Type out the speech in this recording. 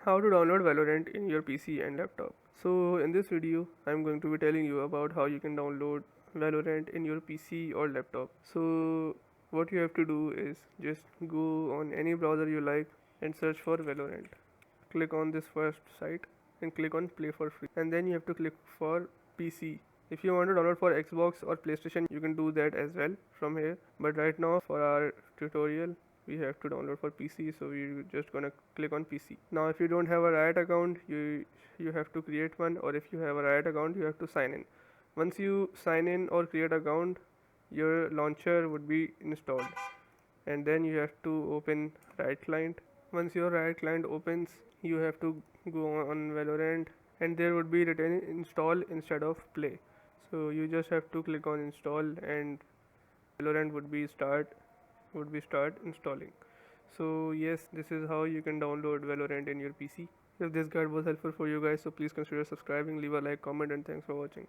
How to download Valorant in your PC and laptop. So in this video I'm going to be telling you about how you can download Valorant in your PC or laptop. So what you have to do is just go on any browser you like and search for Valorant. Click on this first site and click on play for free, and then you have to click for PC. If you want to download for Xbox or PlayStation, you can do that as well from here, but right now for our tutorial we have to download for PC, so we're just gonna click on PC. Now if you don't have a Riot account, you have to create one, or if you have a Riot account, you have to sign in. Once you sign in or create account, your launcher would be installed, and then you have to open Riot client. Once your Riot client opens, you have to go on Valorant, and there would be written install instead of play. So you just have to click on install, and Valorant would be start installing. So yes, this is how you can download Valorant in your PC. If this guide was helpful for you guys, so please consider subscribing, leave a like, comment, and thanks for watching.